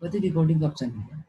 पता रिकॉर्डिंग का ऑप्शन है।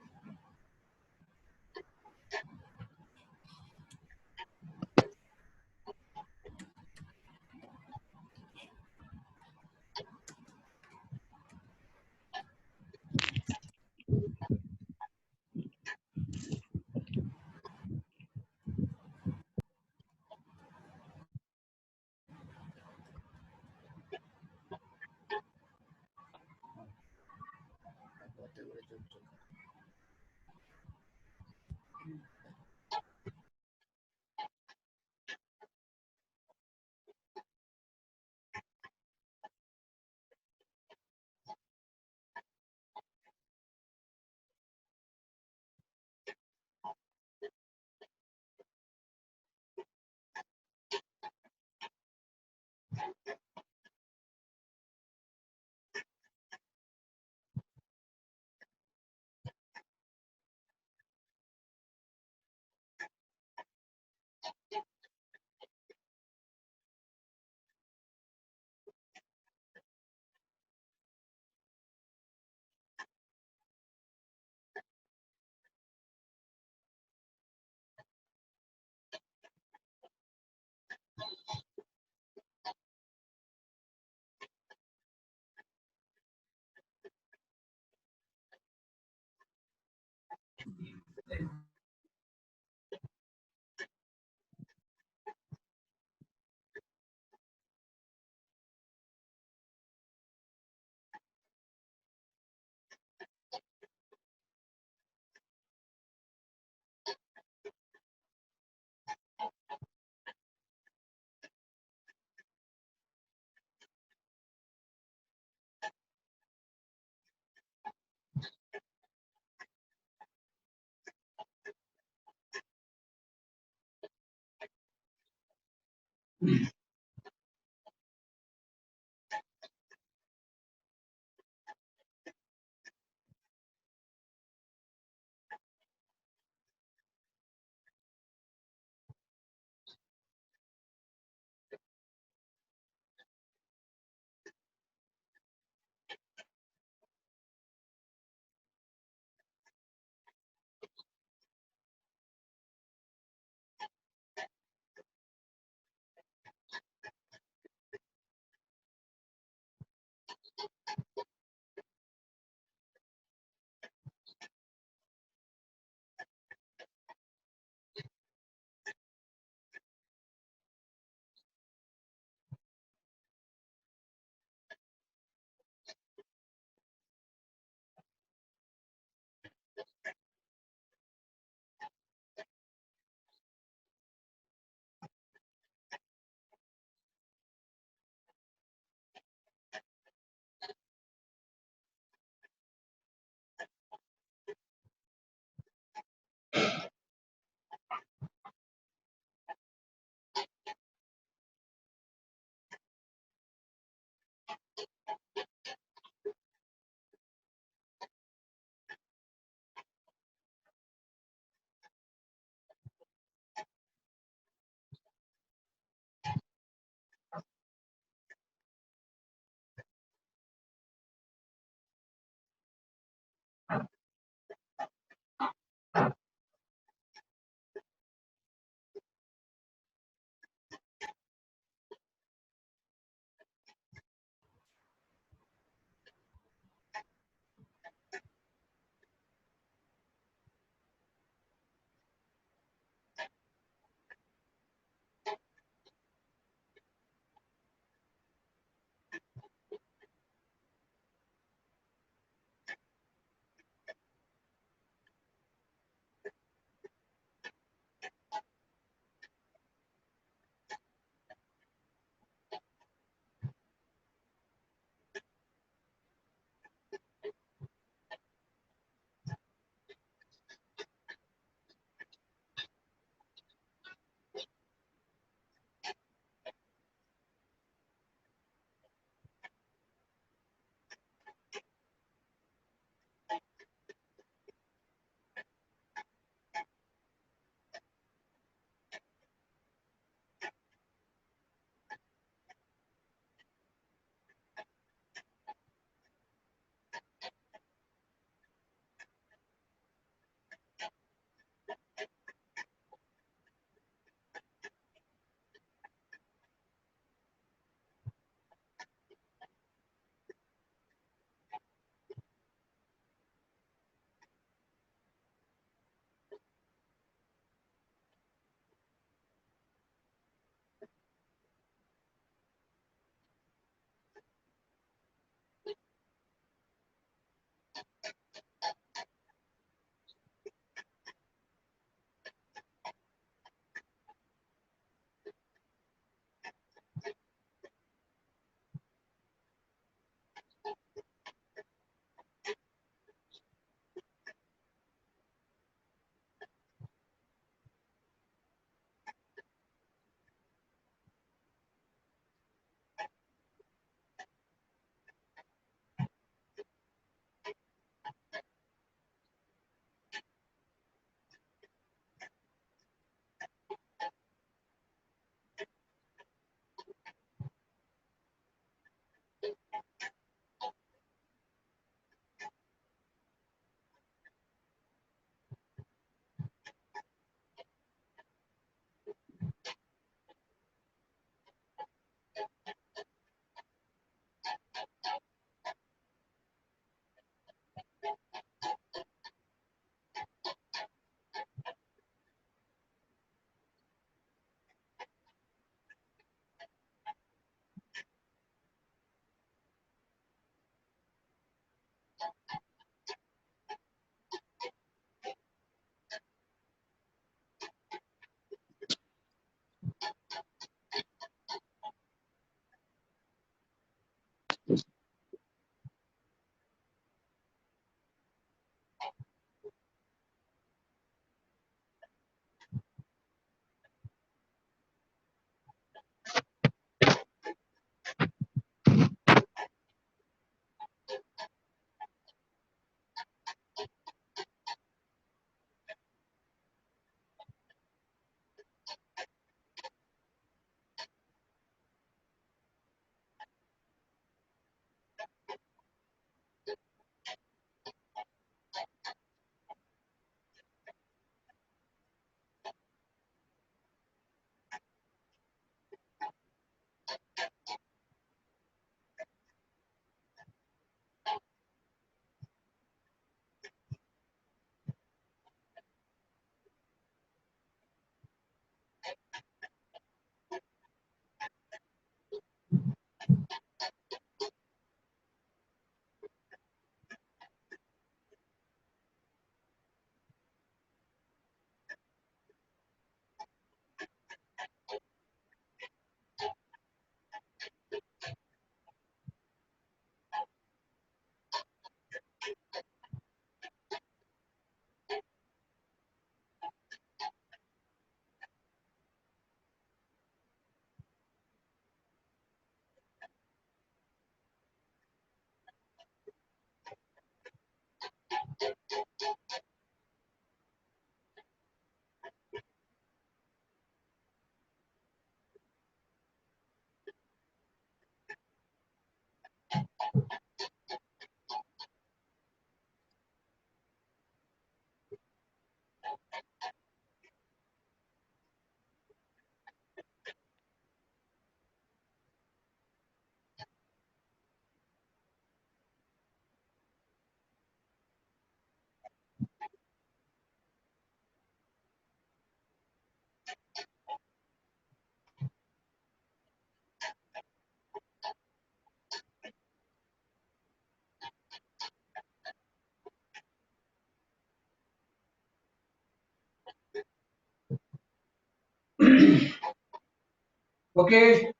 Okay,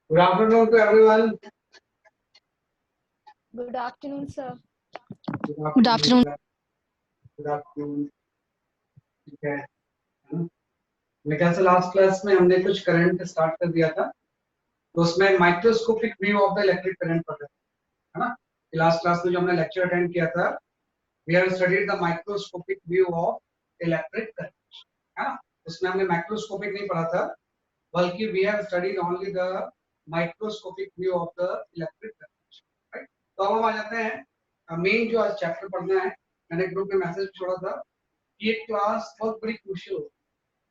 good afternoon to everyone. Good afternoon, sir. Good afternoon. Good afternoon. ठीक है मेरे ख्याल से लास्ट क्लास में हमने कुछ करंट स्टार्ट कर दिया था, तो उसमें microscopic view of the electric current पढ़ रहे थे, है ना। लास्ट क्लास में जो हमने लेक्चर अटेंड किया था, we have studied the microscopic view of electric current, है ना। उसमें हमने माइक्रोस्कोपिक नहीं पढ़ा था, बल्कि we have studied only the microscopic view of the electric current, right. तो अब हम आ जाते हैं मेन जो आज चैप्टर पढ़ना है। मैंने ग्रुप में मैसेज छोड़ा था कि ये क्लास बहुत बड़ी क्रूशियल है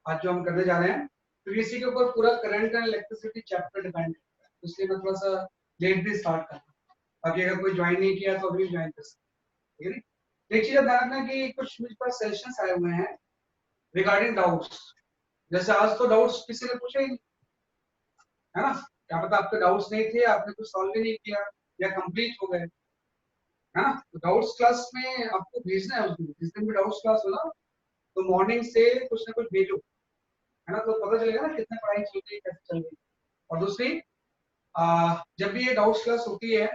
आज जो हम करने जा रहे हैं, तो इसी के ऊपर पूरा current and electricity chapter depend करता है, इसलिए मैं थोड़ा सा लेट भी स्टार्ट कर रहा हूँ, ताकि अगर कोई ज्वाइन नहीं किया तो अभी ज्वाइन कर सकते, ठीक है। एक चीज ध्यान रखना कि कुछ मुझ पर सेशंस आए हुए हैं रिगार्डिंग डाउट्स। जैसे आज तो डाउट्स किसी ने पूछे ही नहीं, है ना। क्या पता आपके डाउट्स नहीं थे, आपने कुछ सॉल्व ही नहीं किया या कंप्लीट हो गए, है ना। तो डाउट्स क्लास में आपको भेजना है, उस दिन जिस दिन भी डाउट्स क्लास हो ना, तो मॉर्निंग से कुछ ना कुछ भेजो, है ना। तो पता चलेगा ना कितने पढ़ाई चल रही है, कैसे चल रही है। और दूसरी, जब भी ये डाउट्स क्लास होती है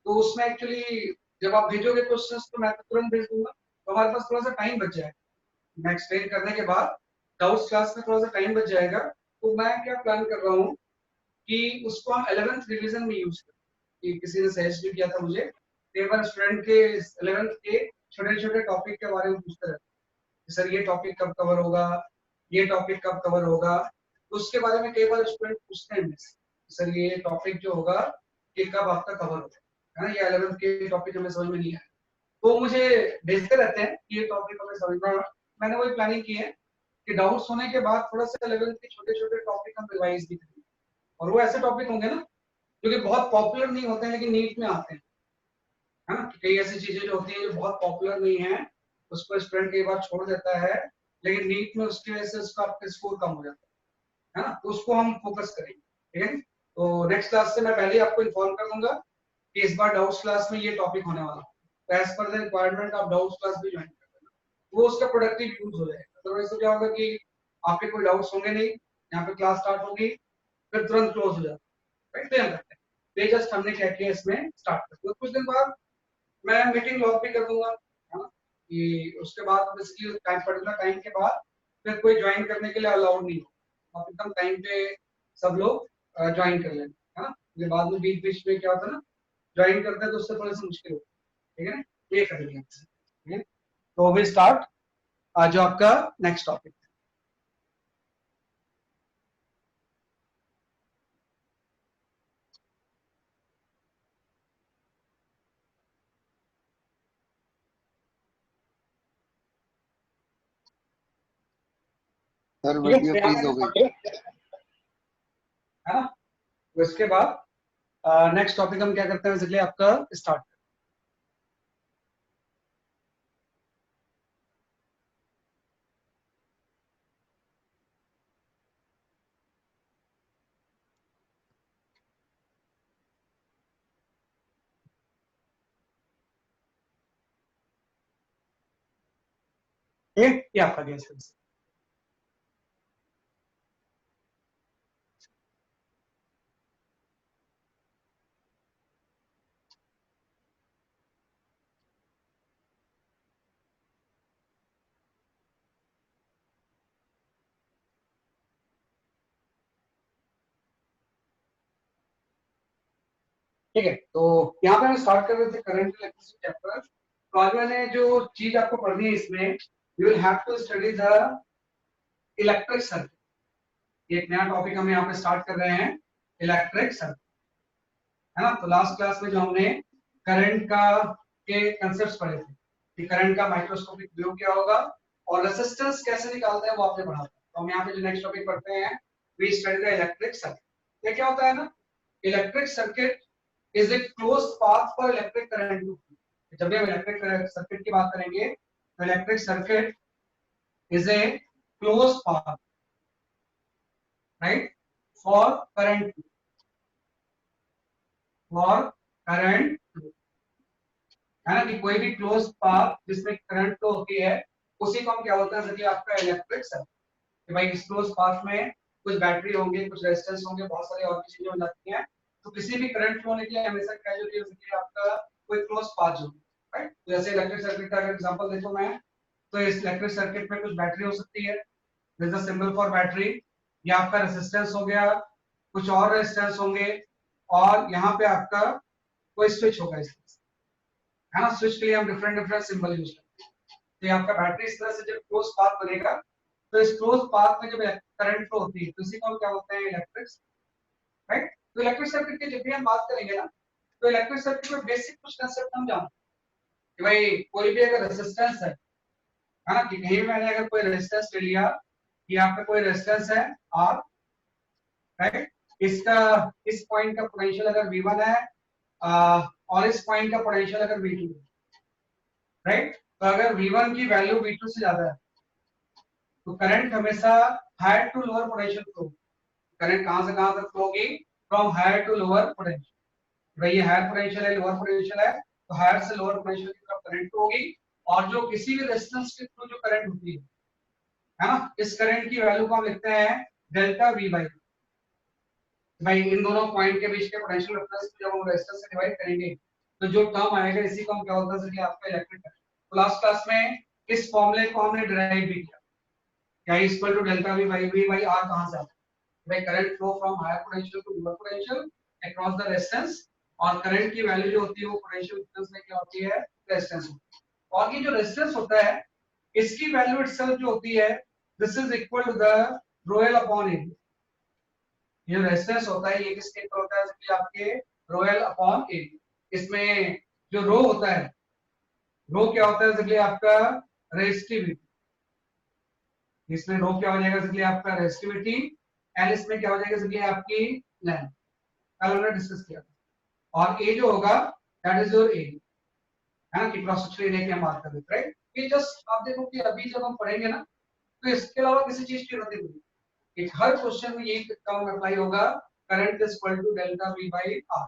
तो उसमें एक्चुअली जब आप भेजोगे क्वेश्चंस तो मैं तो तुरंत भेज दूंगा, तो हमारे पास थोड़ा सा टाइम बच जाएगा। मैं एक्सप्लेन करने के बाद डाउट्स क्लास में थोड़ा सा टाइम बच जाएगा, तो मैं क्या प्लान कर रहा हूँ कि उसको हम 11th रिवीजन में यूज करें। कि किसी ने सजेस्ट भी किया था मुझे, कई बार स्टूडेंट के 11th के छोटे छोटे टॉपिक के बारे में पूछते रहते हैं, सर ये टॉपिक कब कवर होगा, ये टॉपिक कब कवर होगा। तो उसके बारे में कई बार स्टूडेंट पूछते हैं मुझसे, सर ये टॉपिक जो होगा ये कब आपका कवर होगा, है ना। ये 11th के टॉपिक हमें समझ में नहीं आया, तो मुझे भेजते रहते हैं कि ये टॉपिक हमें समझना। मैंने वही प्लानिंग की है कि डाउट्स होने के बाद थोड़ा सा 11th के छोटे छोटे टॉपिक हम रिवाइज भी करेंगे, और वो ऐसे टॉपिक होंगे ना जो कि बहुत पॉपुलर नहीं होते हैं लेकिन नीट में आते हैं, है ना। कई ऐसी चीजें जो होती हैं जो बहुत पॉपुलर नहीं है, उसको स्टूडेंट कई बार छोड़ देता है, लेकिन नीट में उसकी वजह से उसका आपका स्कोर कम हो जाता है ना। तो उसको हम फोकस करेंगे, ठीक है। तो नेक्स्ट क्लास से मैं पहले ही आपको इन्फॉर्म कर दूंगा कि इस बार डाउट्स क्लास में ये टॉपिक होने वाला है, तो एज पर द रिक्वायरमेंट आप डाउट्स क्लास भी ज्वाइन कर लेना, वो उसका प्रोडक्टिव यूज हो जाएगा। अदरवाइज तो क्या होगा कि आपके कोई डाउट्स होंगे नहीं, यहाँ पे क्लास स्टार्ट होगी फिर तुरंत क्लोज हो जाता है, राइट। ध्यान रखते हैं, ये जस्ट हमने क्या किया इसमें स्टार्ट कर दिया। कुछ दिन बाद मैं मीटिंग लॉग भी कर दूंगा, है ना, कि उसके बाद बेसिकली टाइम पर्टिकुलर टाइम के बाद फिर कोई ज्वाइन करने के लिए अलाउड नहीं हो, आप एकदम टाइम पे सब लोग ज्वाइन कर लेना, है ना। ये बाद में बीच बीच में क्या होता है ना, ज्वाइन करते हैं तो उससे थोड़ी सी मुश्किल होती है, ठीक है ना। ये कर लेंगे, ठीक है। तो वी स्टार्ट आज जो आपका next topic, sir video freeze हो गई, है ना। तो इसके बाद नेक्स्ट टॉपिक हम क्या करते हैं, बेसिकली आपका स्टार्ट। ये आपका गैस, ठीक है। तो यहाँ पे हम स्टार्ट कर रहे थे करंट इलेक्ट्रिसिटी चैप्टर, तो आज मैंने जो चीज आपको पढ़नी है इसमें, you will have to study the electric circuit. एक नया टॉपिक हम यहाँ पे स्टार्ट कर रहे हैं, इलेक्ट्रिक सर्किट, है ना। तो लास्ट क्लास में जो हमने करंट का के कंसेप्ट्स पढ़े थे कि करंट का माइक्रोस्कोपिक व्यू क्या होगा और रेजिस्टेंस कैसे निकालते हैं वो आपने पढ़ा था। तो हम यहाँ पे जो नेक्स्ट टॉपिक पढ़ते हैं, we study the electric circuit. ये क्या होता है ना, electric circuit is a closed path for electric current to. जब भी हम इलेक्ट्रिक सर्किट की बात करेंगे तो electric circuit is a closed path, right, for current, for current, है ना। कि कोई भी क्लोज पाथ जिसमें करंट फ्लो होती है उसी को हम क्या होता है, जैसे आपका इलेक्ट्रिक सर्किट। कि भाई इस क्लोज पाथ में कुछ बैटरी होंगे, कुछ रेजिस्टेंस होंगे, बहुत सारी और भी चीजें हो जाती हैं। तो किसी भी करंट फ्लो होने के लिए हमेशा क्या जरूरी है कि आपका कोई क्लोज पाथ जरूरी है, राइट। तो जैसे इलेक्ट्रिक सर्किट का अगर एग्जांपल देखो मैं, तो इस इलेक्ट्रिक सर्किट में कुछ बैटरी हो सकती है, this is the symbol for battery. या आपका रेजिस्टेंस हो गया, कुछ और रेजिस्टेंस होंगे, और यहाँ पे आपका कोई स्विच होगा, इस है ना। स्विच के लिए हम डिफरेंट डिफरेंट सिंबल यूज करते हैं। तो ये आपका बैटरी इस तरह से जब क्लोज पाथ बनेगा, तो इस क्लोज पाथ में जब करंट फ्लो होती है तो इसी को हम क्या बोलते हैं, इलेक्ट्रिक, राइट। तो इलेक्ट्रिक सर्किट की जब भी हम बात करेंगे ना, तो इलेक्ट्रिक सर्किट में बेसिक कुछ कंसेप्ट हम जानते हैं कि भाई कोई भी अगर रेजिस्टेंस है ना, कि कहीं मैंने अगर कोई रेजिस्टेंस ले लिया, कि यहाँ पे कोई रेजिस्टेंस है R, राइट, इसका इस पॉइंट का पोटेंशियल अगर V1 है और इस पॉइंट का पोटेंशियल अगर V2 है, राइट। तो अगर V1 की वैल्यू V2 से ज्यादा है तो करंट हमेशा higher to lower potential flow. Current कहां से कहां तक फ्लो होगी, from higher to lower potential. भाई ये हायर पोटेंशियल है, लोअर पोटेंशियल है, तो हायर से लोअर पोटेंशियल की तरफ करंट फ्लो होगी। और जो किसी भी रेजिस्टेंस के थ्रू जो करंट होती है ना, इस करंट की वैल्यू को हम लिखते हैं डेल्टा V बाई। भाई इन दोनों पॉइंट के बीच के पोटेंशियल डिफरेंस को जब हम रेजिस्टेंस से डिवाइड करेंगे तो जो टर्म आएगा इसी को हम क्या बोलते हैं, कि आपका इलेक्ट्रिक करंट। तो लास्ट क्लास में इस फॉर्मूले को हमने डिराइव भी किया, क्या equal to delta V by R कहां से आता है, भाई current flow from higher potential to lower potential across the resistance. और करंट की वैल्यू जो होती है वो पोटेंशियल डिफरेंस में क्या होती है, रेजिस्टेंस। और ये जो रेजिस्टेंस होता है इसकी वैल्यू इटसेल्फ जो होती है, this is equal to the rho l upon area. ये रेजिस्टेंस होता है ये किसके इक्वल होता है, कि आपके रोयल अपॉन एरिया। इसमें जो रो होता है, रो क्या होता है, जैसे आपका रेजिस्टिविटी। इसमें रो क्या हो जाएगा, जैसे आपका रेजिस्टिविटी। एल इसमें क्या हो जाएगा, जैसे आपकी लेंथ, कल हमने डिस्कस किया था। और ए जो होगा दैट इज योर एरिया, है ना, कि क्रॉस सेक्शनल एरिया की हम बात कर रहे हैं, राइट। ये जस्ट आप देखो कि अभी जब हम पढ़ेंगे ना तो इसके अलावा किसी चीज की जरूरत नहीं है। हर क्वेश्चन में यही टर्म अप्लाई होगा, current is equal to delta V by R।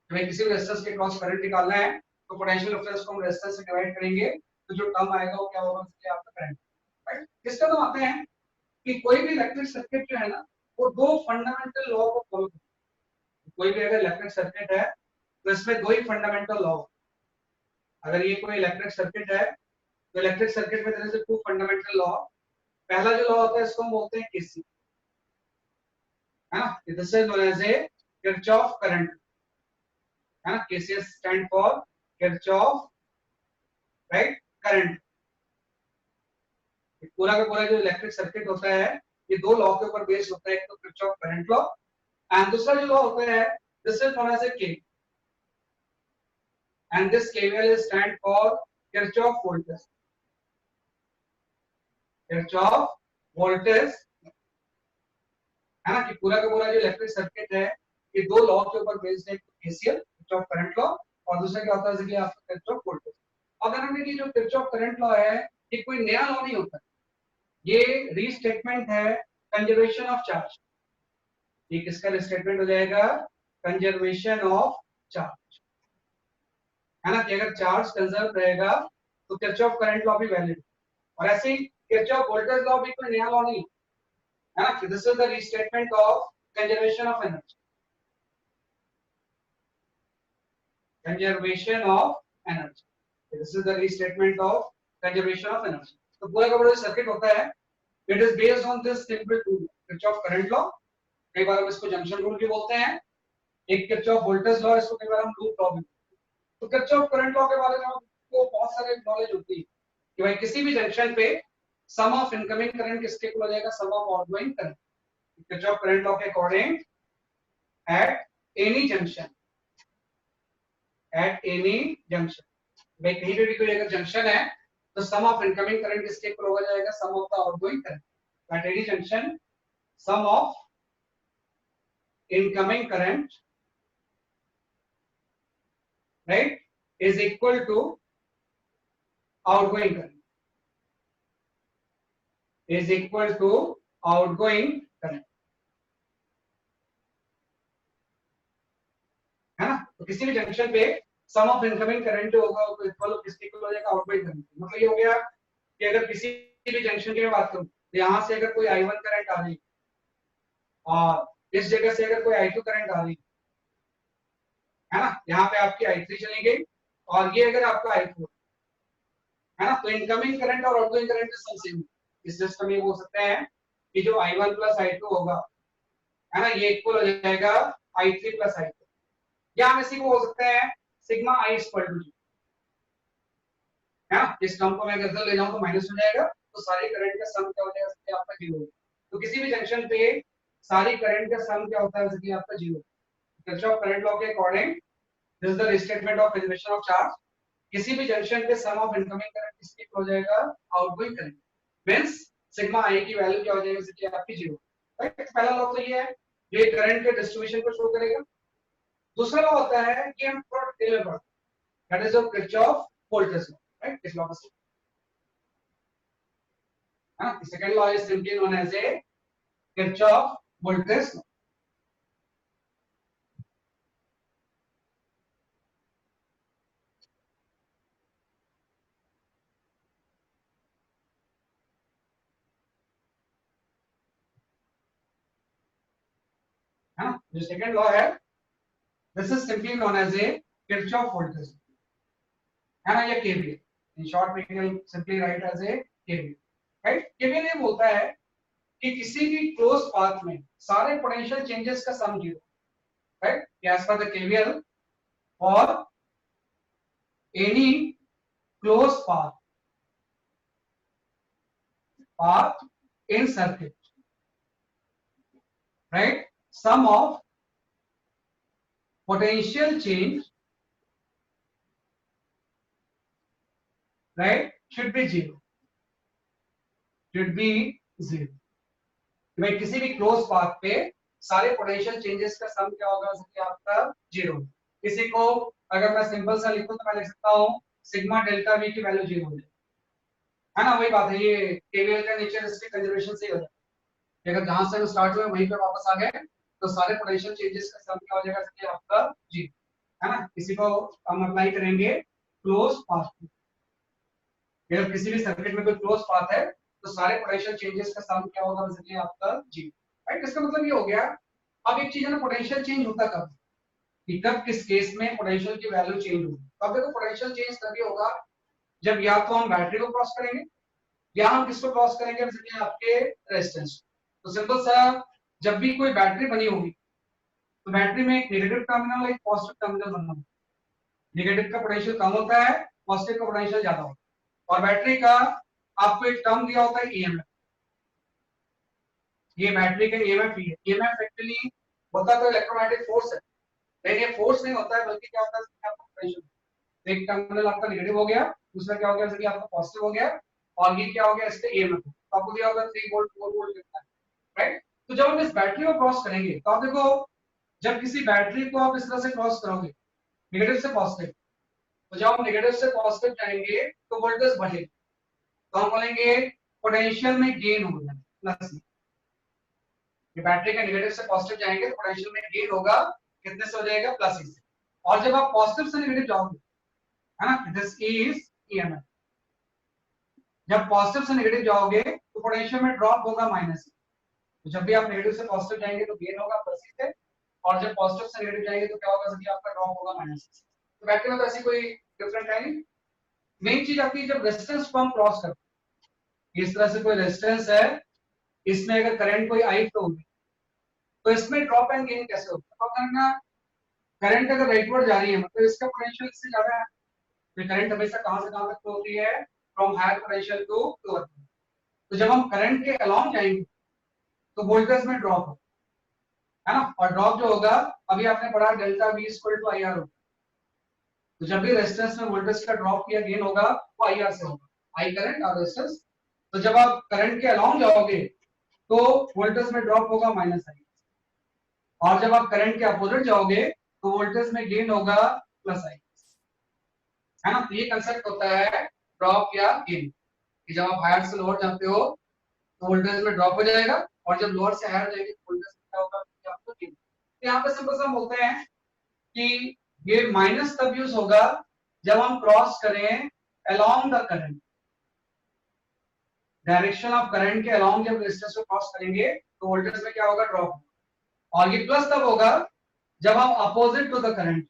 हमें किसी भी रेजिस्टेंस के क्रॉस करंट निकालना है तो पोटेंशियल डिफरेंस को हम रेजिस्टेंस से डिवाइड करेंगे, तो जो टर्म आएगा वो क्या होगा, इसलिए आपका करंट, राइट। किस तरह आते हैं कि कोई भी इलेक्ट्रिक सर्किट जो है ना वो दो फंडामेंटल लॉ को फॉलो करता है। कोई भी अगर इलेक्ट्रिक सर्किट है तो इसमें दो ही फंडामेंटल लॉ। अगर ये कोई इलेक्ट्रिक सर्किट है तो इलेक्ट्रिक सर्किट में तरह से टू फंडामेंटल लॉ। पहला जो लॉ होता है इसको हम बोलते हैं केसी, है ना, this is known as a Kirchhoff current, है ना। KCL stand for Kirchhoff, right, current. पूरा का पूरा जो इलेक्ट्रिक सर्किट होता है ये दो लॉ के ऊपर बेस्ड होता है, एक तो किरचॉफ करंट लॉ एंड दूसरा जो लॉ होता है this is known as a K, and this KVL stand for Kirchhoff voltage, Kirchhoff voltage, है ना। कि पूरा का पूरा जो इलेक्ट्रिक सर्किट है ये दो लॉ के ऊपर बेस्ड है, केसीएल किरचॉफ करंट लॉ और दूसरा क्या होता है कि आपका किरचॉफ वोल्टेज। अब देखो कि जो किरचॉफ करंट लॉ है ये कोई नया लॉ नहीं होता, ये रीस्टेटमेंट है कंजर्वेशन ऑफ चार्ज। ये किसका रीस्टेटमेंट हो जाएगा, कंजर्वेशन ऑफ चार्ज, है ना। कि अगर चार्ज कंजर्व रहेगा तो किरचॉफ करंट लॉ भी वैलिड। और ऐसे ही किरचॉफ वोल्टेज लॉ भी कोई नया लॉ नहीं है ना, कि this is the restatement of conservation of energy, conservation of energy, this is the restatement of conservation of energy। तो पूरा का पूरा सर्किट होता है it is based on this simple rule Kirchhoff current law. कई बार हम इसको जंक्शन रूल भी बोलते हैं, एक किरचॉफ वोल्टेज लॉ, इसको कई बार हम लूप लॉ भी बोलते हैं। तो किरचॉफ करंट लॉ के बारे में आपको बहुत सारे नॉलेज होती है कि भाई किसी भी जंक्शन पे सम ऑफ इनकमिंग करंट किसके इक्वल हो जाएगा, sum of outgoing current. Kirchhoff current law के according at any junction, at any junction, भाई कहीं पे भी कोई अगर जंक्शन है तो सम ऑफ इनकमिंग करंट किसके इक्वल हो जाएगा, sum of the outgoing current. At any junction sum of incoming current, right, is equal to outgoing current, is equal to outgoing current, है ना। तो किसी भी जंक्शन पे सम ऑफ इनकमिंग करंट होगा तो इक्वल किसके इक्वल हो जाएगा, आउटगोइंग करंट। मतलब ये हो गया कि अगर किसी भी जंक्शन की मैं बात करूं तो यहां से अगर कोई I1 करंट आ रही और इस जगह से अगर कोई I2 करंट आ रही है ना, यहाँ पे आपकी I3 चली गई और ये अगर आपका I4 है ना, तो इनकमिंग करंट और आउटगोइंग करंट सेम। इस सिस्टम में हो सकता है कि जो I1 प्लस I2 होगा, है ना, ये इक्वल हो जाएगा I3 प्लस I4, या हम इसी को हो सकता है सिग्मा I इक्वल टू जी, है ना। इस टर्म को मैं अगर ले जाऊं तो माइनस हो जाएगा, तो सारी करंट का सम क्या हो जाएगा, इसलिए आपका जीरो। तो किसी भी जंक्शन पे सारी करंट का सम क्या होता है, इसलिए आपका जीरो। किरचॉफ करंट लॉ के according this is the statement of elevation of charge. किसी भी जंक्शन पे सम ऑफ इनकमिंग करंट किसकी हो जाएगा, outgoing current, means sigma I की वैल्यू क्या हो जाएगी, इसलिए आपकी जीरो, राइट। पहला लॉ तो ये है, ये करंट के डिस्ट्रीब्यूशन को शो करेगा। दूसरा लॉ होता है कि हम थोड़ा डिटेल में पढ़ते हैं, that is the Kirchhoff voltage law, right. इस लॉ को हाँ, second law is simply known as a Kirchhoff voltage law. हाँ, जो सेकंड लॉ है this is simply known as a Kirchhoff voltage, है ना, या KVL. In short we can simply write as a KVL, right. KVL ये बोलता है कि किसी भी क्लोज पाथ में सारे पोटेंशियल चेंजेस का sum zero, right. As per the KVL for any close path in circuit, right, sum of potential change, right, should be zero, should be zero। भाई किसी भी क्लोज पाथ पे सारे potential changes का सम क्या होगा, उसके आपका जीरो। किसी को अगर मैं सिंपल सा लिखूं तो मैं लिख सकता हूं सिग्मा डेल्टा वी की वैल्यू जीरो हो जाए, है ना। वही बात है, ये केवीएल का नेचर इसके कंजर्वेशन से ही हो जाता है। अगर जहां से हम स्टार्ट हुए वहीं पे वापस आ गए तो सारे पोटेंशियल चेंजेस का सम क्या हो जाएगा, इसलिए आपका जीरो, है ना। किसी को हम अप्लाई करेंगे क्लोज पाथ, अगर किसी भी सर्किट में कोई क्लोज पाथ है तो सारे पोटेंशियल चेंजेस का सम क्या होगा, इसलिए आपका जीरो, राइट। इसका मतलब ये हो गया। अब एक चीज है ना, पोटेंशियल चेंज होता कब, कि कब किस केस में पोटेंशियल की वैल्यू चेंज होगी। तो अब देखो पोटेंशियल चेंज तभी होगा जब या तो हम बैटरी को क्रॉस करेंगे या हम किसको क्रॉस करेंगे, जैसे आपके रेजिस्टेंस। तो सिंपल सा, जब भी कोई बैटरी बनी होगी तो बैटरी में एक नेगेटिव टर्मिनल और एक पॉजिटिव टर्मिनल बनना होगा। नेगेटिव का पोटेंशियल कम होता है, पॉजिटिव का पोटेंशियल ज्यादा होता है। और बैटरी का आपको एक टर्म दिया होता है ईएमएफ, ये बैटरी का ईएमएफ ही है। ईएमएफ एक्चुअली होता तो इलेक्ट्रोमैग्नेटिक फोर्स है, लेकिन ये फोर्स नहीं होता है, बल्कि क्या होता है, आपका पोटेंशियल। एक टर्मिनल आपका नेगेटिव हो गया, दूसरा क्या हो गया, जैसे कि आपका पॉजिटिव हो गया, और ये क्या हो गया, इसका ईएमएफ। तो आपको दिया होगा 3 वोल्ट 4 वोल्ट कितना है, राइट। तो जब हम इस बैटरी को क्रॉस करेंगे तो आप देखो, जब किसी बैटरी को आप इस तरह से क्रॉस करोगे नेगेटिव से पॉजिटिव, तो जब हम नेगेटिव से पॉजिटिव जाएंगे तो वोल्टेज बढ़ेगा, तो हम बोलेंगे पोटेंशियल में गेन होगा प्लस। ये बैटरी का नेगेटिव से पॉजिटिव जाएंगे तो पोटेंशियल में गेन होगा, कितने से हो जाएगा, प्लस से। और जब आप पॉजिटिव से नेगेटिव जाओगे, है ना, दिस इज ईएमएफ। जब पॉजिटिव से नेगेटिव जाओगे तो पोटेंशियल में ड्रॉप होगा माइनस। तो जब भी आप नेगेटिव से पॉजिटिव जाएंगे तो गेन होगा प्लस से, और जब पॉजिटिव से नेगेटिव जाएंगे तो क्या होगा, जब आपका ड्रॉप होगा माइनस से। तो बैटरी में तो ऐसी कोई डिफरेंट है नहीं। मेन चीज आपकी जब रेजिस्टेंस को हम क्रॉस करते हैं, इस तरह से कोई रेजिस्टेंस है, इसमें अगर करंट कोई आई फ्लो होगी तो इसमें ड्रॉप एंड गेन कैसे होगा। तो करंट अगर राइटवर्ड जा रही है मतलब इसका पोटेंशियल इससे ज्यादा है, तो करंट हमेशा कहां से कहां तक फ्लो होती है, from higher potential to lower. तो जब हम करंट के अलोंग जाएंगे तो वोल्टेज में ड्रॉप हो, है ना, और ड्रॉप जो होगा अभी आपने पढ़ा delta V equal to I R. तो जब भी रेजिस्टेंस में वोल्टेज का ड्रॉप या गेन होगा वो आई आर से होगा, आई करंट और रेजिस्टेंस। तो जब आप करंट के अलोंग जाओगे तो वोल्टेज में ड्रॉप होगा माइनस आई, और जब आप करंट के अपोजिट जाओगे तो वोल्टेज में गेन होगा प्लस आई, है ना। तो ये कंसेप्ट होता है ड्रॉप या गेन, कि जब आप हायर से लोअर जाते हो तो वोल्टेज में ड्रॉप हो जाएगा, और जब लोअर से हायर जाएंगे तो वोल्टेज क्या होगा, आपको गेन। तो यहाँ पे सिंपल सा बोलते हैं कि ये माइनस तब यूज होगा जब हम क्रॉस करें along the current, direction of current के अलोंग जब रेजिस्टेंस को क्रॉस करेंगे तो वोल्टेज में क्या होगा, ड्रॉप। और ये प्लस तब होगा जब हम opposite to the current,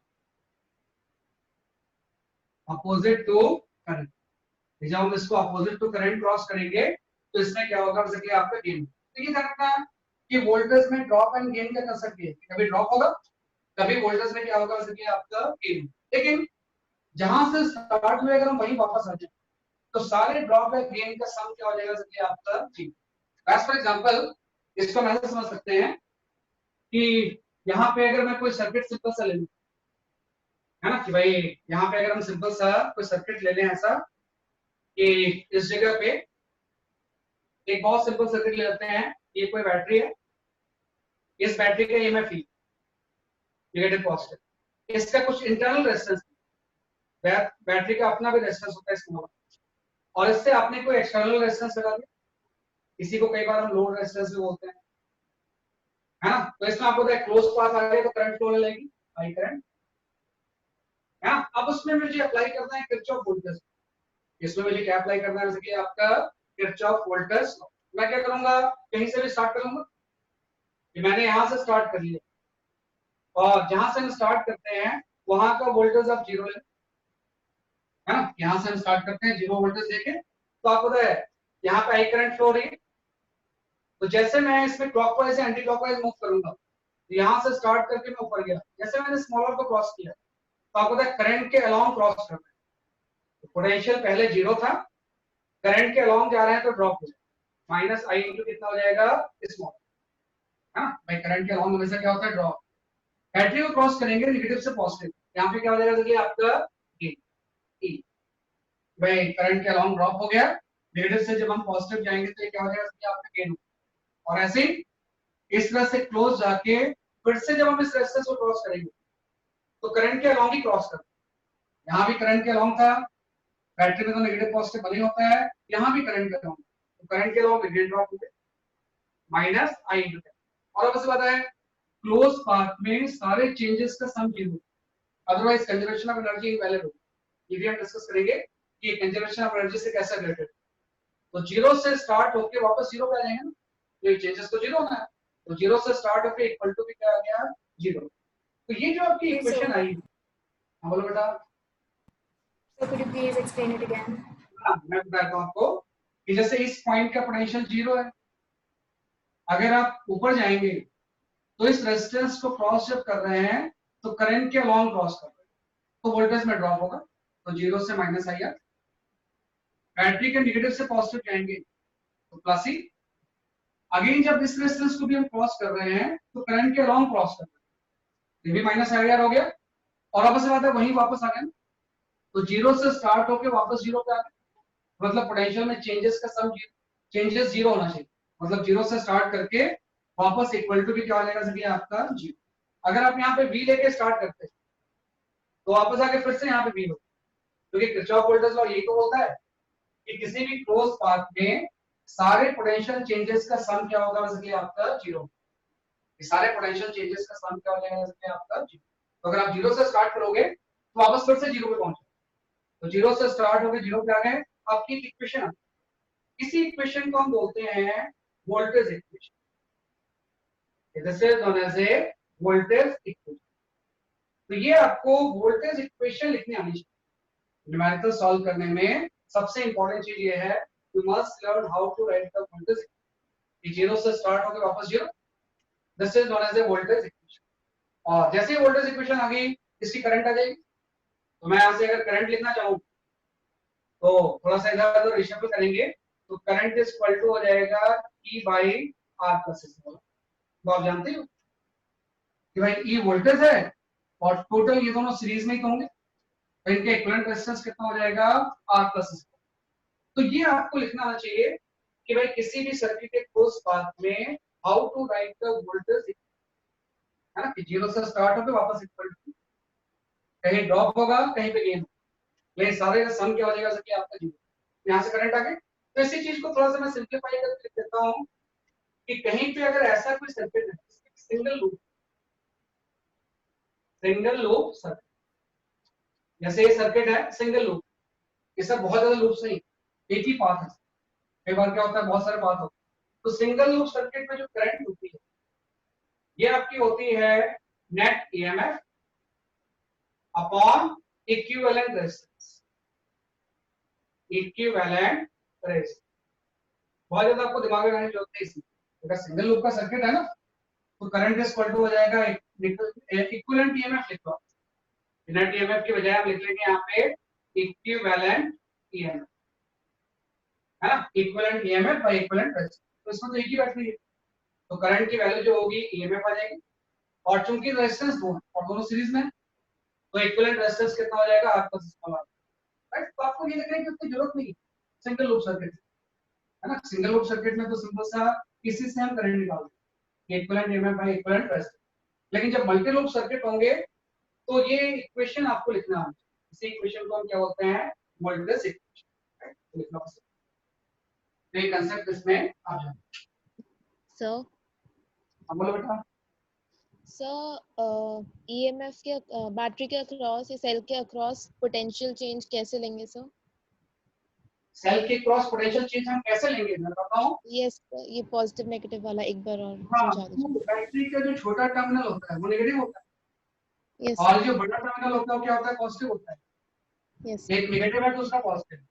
opposite to current, जब हम इसको अपोजिट टू करंट क्रॉस करेंगे तो इसमें क्या होगा, जैसे कि आपका गेन। तो ये ध्यान रखना कि वोल्टेज में ड्रॉप एंड गेन का कंसेप्ट ये है, कभी ड्रॉप होगा कभी वोल्टेज में क्या होगा, जैसे कि आपका गेन। लेकिन जहां से स्टार्ट हुए अगर हम वहीं वापस आ जाए तो सारे ड्रॉप या गेन का सम क्या हो जाएगा, जैसे कि आपका जी। एज फॉर एग्जांपल इसको हम ऐसे समझ सकते हैं कि यहाँ पे अगर मैं कोई सर्किट सिंपल सा ले लूं, है ना, कि भाई यहाँ पे अगर हम सिंपल सा कोई सर्किट ले लें ऐसा कि इस जगह पे एक बहुत सिंपल सर्किट ले लेते हैं, ये कोई बैटरी है, इस बैटरी का ईएमएफ ई नेगेटिव पॉजिटिव, इसका कुछ इंटरनल रेजिस्टेंस, बैटरी का अपना भी रेजिस्टेंस होता है इसको, और इससे आपने कोई एक्सटर्नल रेजिस्टेंस लगा दिया, इसी को कई बार हम लोड रेजिस्टेंस भी बोलते हैं, है ना। तो इसमें आपको क्लोज पाथ आ गया तो करंट फ्लो लगेगी, आई करंट, है ना। अब उसमें मुझे अप्लाई करना है किरचॉफ वोल्टेज, इसमें मुझे क्या अप्लाई करना है, जैसे कि आपका किरचॉफ वोल्टेज। मैं क्या करूंगा, कहीं से भी स्टार्ट करूंगा, कि मैंने यहां से स्टार्ट कर लिया, और जहां से हम स्टार्ट करते हैं वहां का वोल्टेज आप जीरो ले, है ना। यहां से हम स्टार्ट करते हैं जीरो वोल्टेज लेके, तो आपको पता है यहाँ पे आई करंट फ्लो हो रही है। तो जैसे मैं इसमें क्लॉकवाइज या एंटी क्लॉकवाइज मूव करूंगा, तो यहां से स्टार्ट करके मैं ऊपर गया, जैसे मैंने स्मॉलर को क्रॉस किया तो आपको पता है करंट के अलोंग क्रॉस कर रहे हैं, तो पोटेंशियल पहले जीरो था, करंट के अलोंग जा रहे हैं तो ड्रॉप हो जाएगा, माइनस आई इंटू कितना हो जाएगा, स्मॉल, है ना। भाई करंट के अलोंग हमेशा क्या होता है, ड्रॉप। बैटरी को क्रॉस करेंगे नेगेटिव से पॉजिटिव, यहाँ पे क्या हो जाएगा, देखिए आपका गेन ई, भाई करंट के अलोंग ड्रॉप हो गया, नेगेटिव से जब हम पॉजिटिव जाएंगे तो ये क्या हो जाएगा, देखिए आपका गेन। और ऐसे ही इस तरह से क्लोज जाके फिर से जब हम इस रेजिस्टेंस को क्रॉस करेंगे तो करंट के अलोंग ही क्रॉस कर, यहाँ भी करंट के अलोंग था, बैटरी में तो नेगेटिव पॉजिटिव बनी होता है, यहाँ भी करंट के अलोंग, तो करंट के अलोंग गेन ड्रॉप हो गया माइनस आई इंटू। और अब पता है क्लोज पाथ में सारे चेंजेस का sum zero, otherwise conservation of energy invalid होगा। ये भी हम डिस्कस करेंगे कि कंजर्वेशन ऑफ एनर्जी से कैसे रिलेटेड। तो जीरो से स्टार्ट होके वापस जीरो पे आ जाएंगे ना, तो ये चेंजेस तो जीरो होना है, तो जीरो से स्टार्ट होके इक्वल टू भी क्या आ गया, जीरो। तो ये जो आपकी इक्वेशन आई, हाँ बोलो बेटा। So could you please explain it again? हाँ, मैं बताता हूँ आपको कि जैसे इस पॉइंट का पोटेंशियल जीरो है, अगर आप ऊपर जाएंगे तो इस रेजिस्टेंस को क्रॉस जब कर रहे हैं तो करंट के अलोंग क्रॉस कर रहे हैं तो वोल्टेज में ड्रॉप होगा, तो जीरो से माइनस आई, बैटरी के नेगेटिव से पॉजिटिव जाएंगे तो प्लस ही। अगेन जब इस रेजिस्टेंस को भी हम क्रॉस कर रहे हैं तो करंट के अलोंग क्रॉस कर रहे हैं, ये भी माइनस आई आर हो गया, और अब से बात है वहीं वापस आ गए, तो जीरो से स्टार्ट होके वापस जीरो पे आ गए, मतलब पोटेंशियल में चेंजेस का सम चेंजेस जीरो होना चाहिए, मतलब जीरो से स्टार्ट करके वापस इक्वल टू भी क्या हो जाएगा, आपका जीरो। अगर आप यहाँ पे v लेके स्टार्ट करते हैं तो वापस आके फिर से यहाँ पे v हो, क्योंकि किरचॉफ वोल्टेज लॉ यही तो बोलता है कि किसी भी क्लोज पाथ में सारे पोटेंशियल चेंजेस का सम क्या होगा, जैसे कि आपका जीरो। सारे पोटेंशियल चेंजेस का सम क्या हो जाएगा, जैसे कि आपका जीरो। तो अगर आप जीरो से स्टार्ट करोगे तो वापस फिर से जीरो पे पहुंचे, तो जीरो से स्टार्ट होकर जीरो पे आ गए, आपकी इक्वेशन, इसी इक्वेशन को हम बोलते हैं voltage equation, this is known as a voltage equation. तो ये आपको वोल्टेज इक्वेशन लिखनी आनी चाहिए। न्यूमेरिकल सॉल्व करने में सबसे इंपॉर्टेंट चीज ये है, you must learn how to write the voltage equation. Zero से स्टार्ट होकर वापस zero, this is known as a voltage equation. और जैसे ही वोल्टेज इक्वेशन आ गई इसकी करंट आ जाएगी, तो मैं यहाँ से अगर करंट लिखना चाहूँ तो थोड़ा सा इधर उधर रिशफल करेंगे तो करंट इज इक्वल टू हो जाएगा E by R plus S. तो आप जानते हो कि भाई E वोल्टेज है और टोटल ये दोनों सीरीज में ही तो होंगे, तो इनके इक्विवेलेंट रेजिस्टेंस कितना हो जाएगा R प्लस एस। तो ये आपको लिखना आना चाहिए कि भाई किसी भी सर्किट के क्लोज पाथ में how to write the voltage, है ना, कि जीरो से स्टार्ट होकर वापस इक्वल टू, कहीं ड्रॉप होगा कहीं पे गेन, लेकिन सारे का सम क्या हो जाएगा सर आपका जीरो। यहाँ से करंट आ गए, तो इसी चीज को थोड़ा सा मैं सिंप्लीफाई करके लिख देता हूँ कि कहीं पे अगर ऐसा कोई सर्किट है सिंगल लूप सर्किट, जैसे ये सर्किट है सिंगल लूप, इसका बहुत ज्यादा लूप नहीं, एक ही पाथ है, कई बार क्या होता है बहुत सारे पाथ होते हैं, तो सिंगल लूप सर्किट में जो करंट होती है ये आपकी होती है net EMF upon equivalent resistance. Equivalent resistance बहुत ज्यादा आपको दिमाग में लगाने की जरूरत नहीं, अगर सिंगल लूप का सर्किट है ना तो करंट इज इक्वल टू हो जाएगा इक्विवेलेंट ईएमएफ लिख लो, नेट ईएमएफ की बजाय हम लिख लेंगे यहाँ पे इक्विवेलेंट ईएमएफ, है ना, equivalent EMF by equivalent resistance. तो इसमें तो एक ही बैठ रही है, तो करंट की वैल्यू जो होगी ईएमएफ आ जाएगी, और चूंकि रेजिस्टेंस दो और दोनों सीरीज में, तो इक्विवेलेंट रेजिस्टेंस कितना हो जाएगा R प्लस R, राइट। तो आपको ये देखने की उतनी जरूरत नहीं सिंगल लूप सर्किट, है ना, सिंगल लूप सर्किट में तो सिंपल सा इसी से हम करंट निकालते हैं equivalent EMF by equivalent resistance. लेकिन जब मल्टी लूप सर्किट होंगे तो ये इक्वेशन आपको लिखना है, इसी इक्वेशन को हम क्या बोलते हैं वोल्टेज इक्वेशन, राइट, तो लिखना पड़ेगा, तो ये कांसेप्ट इसमें आ जाए। सर अब बोलो बेटा। सर ईएमएफ के बैटरी के अक्रॉस या सेल के अक्रॉस पोटेंशियल चेंज कैसे लेंगे सर? सेल के क्रॉस पोटेंशियल चेंज हम कैसे लेंगे मैं बताऊं? यस ये पॉजिटिव नेगेटिव वाला एक बार और हाँ, समझा दीजिए। बैटरी का जो छोटा टर्मिनल होता है वो नेगेटिव होता है, यस और जो बड़ा टर्मिनल होता है वो क्या होता है पॉजिटिव होता है, यस एक नेगेटिव है दूसरा पॉजिटिव।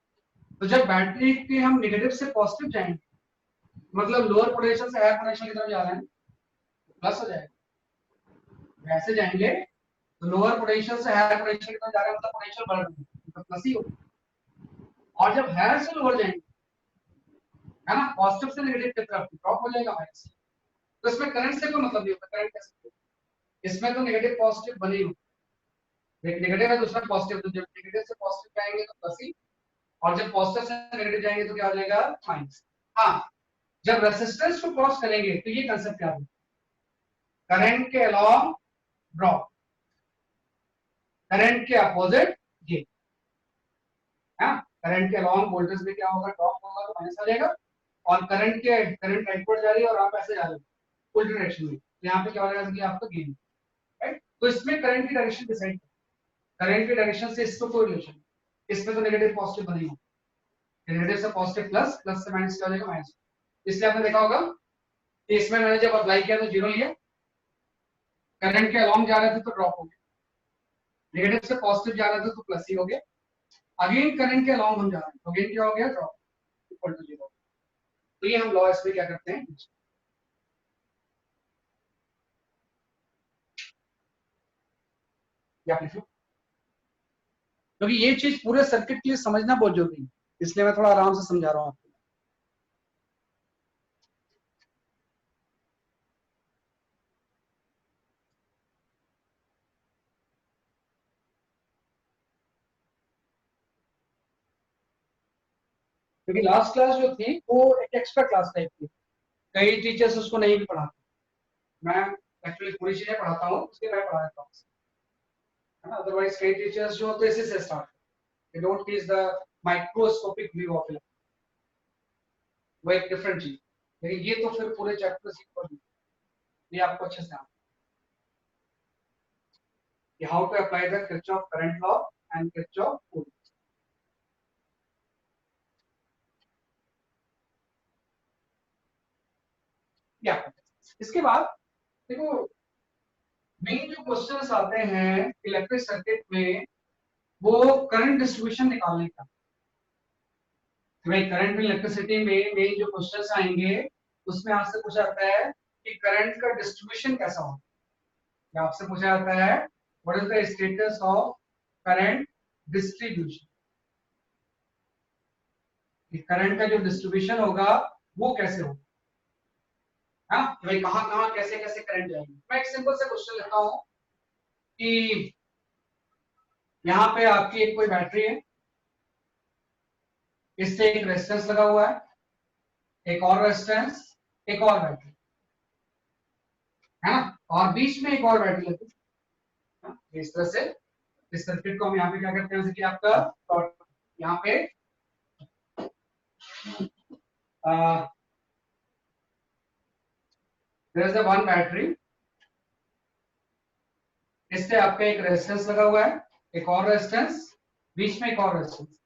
तो जब बैटरी के हम नेगेटिव से पॉजिटिव जाएंगे मतलब लोअर पोटेंशियल से हायर पोटेंशियल की तरफ जा रहे हैं प्लस हो जाएगा, वैसे जाएंगे तो लोअर पोटेंशियल से हायर पोटेंशियल की तरफ जा रहे हैं मतलब पोटेंशियल बढ़ रही है तो प्लस ही होगा, और जब हायर से लोअर जाएंगे, है ना, पॉजिटिव से नेगेटिव की तरफ ड्रॉप हो जाएगा माइनस। तो इसमें करंट से कोई मतलब नहीं होता, करंट कैसे, इसमें तो नेगेटिव पॉजिटिव बने ही, एक नेगेटिव है दूसरा पॉजिटिव, तो जब नेगेटिव से पॉजिटिव जाएंगे तो प्लस ही, और जब पॉजिटिव से नेगेटिव जाएंगे तो क्या हो जाएगा माइनस। हाँ, जब रेजिस्टेंस को क्रॉस करेंगे तो ये कांसेप्ट क्या है, करंट के अलोंग ड्रॉप, करंट के अपोजिट गेन, हाँ, करंट के अलोंग वोल्टेज में क्या होगा ड्रॉप होगा तो माइनस आ जाएगा, और करंट राइटवर्ड जा रही है और आप ऐसे जा रहे हो उल्टी डायरेक्शन में, तो यहाँ पे क्या हो जाएगा कि आपका गेन, राइट। तो इसमें करंट की डायरेक्शन डिसाइड, करंट की डायरेक्शन से इसको कोई रिलेशन, इसमें तो नेगेटिव पॉजिटिव बनेगा, नेगेटिव से पॉजिटिव प्लस, प्लस से माइनस क्या हो जाएगा माइनस। इसलिए आपने देखा होगा कि इसमें मैंने जब अप्लाई किया तो जीरो लिया, करंट के अलोंग जा रहे थे तो ड्रॉप हो गया, नेगेटिव से पॉजिटिव जा रहे थे तो प्लस ही हो गया, अगेन करंट के अलोंग हम जा रहे हैं तो अगेन क्या हो गया ड्रॉप इक्वल टू जीरो। तो ये हम लॉ इसमें क्या करते हैं, या लिखो, क्योंकि ये चीज पूरे सर्किट के लिए समझना बहुत जरूरी है, इसलिए मैं थोड़ा आराम से समझा रहा हूँ आपको। क्योंकि लास्ट क्लास जो थी वो एक एक्स्ट्रा क्लास टाइप थी, कई टीचर्स उसको नहीं भी पढ़ाते, मैं एक्चुअली पूरी चीजें पढ़ाता हूँ उसके मैं पढ़ा देता हूँ, है ना, अदरवाइज कई टीचर्स जो होते हैं इसी से start, they don't teach the microscopic view of electron, वो एक डिफरेंट चीज, लेकिन ये तो फिर पूरे चैप्टर से ऊपर, ये आपको अच्छे से आना कि how to apply the Kirchhoff current law and Kirchhoff voltage. या इसके बाद देखो मेन जो क्वेश्चंस आते हैं इलेक्ट्रिक सर्किट में वो करंट डिस्ट्रीब्यूशन निकालने का, भाई करंट में इलेक्ट्रिसिटी में मेन जो क्वेश्चंस आएंगे उसमें आपसे पूछा जाता है कि करंट का डिस्ट्रीब्यूशन कैसा हो, या आपसे पूछा जाता है what is the status of current distribution, current का जो डिस्ट्रीब्यूशन होगा वो कैसे होगा, हाँ भाई कहाँ कहाँ कैसे कैसे करंट जाएगी। मैं एक सिंपल सा क्वेश्चन लेता हूँ कि यहाँ पे आपकी एक कोई बैटरी है, इससे एक रेजिस्टेंस लगा हुआ है, एक और रेजिस्टेंस, एक और बैटरी है ना, और बीच में एक और बैटरी लगी है। इस तरह से इस सर्किट को हम यहाँ पे क्या करते हैं, जैसे कि आपका प्लॉट यहाँ पे there is a one battery, इससे आपका एक रेजिस्टेंस लगा हुआ है, एक और रेजिस्टेंस, बीच में एक और रेजिस्टेंस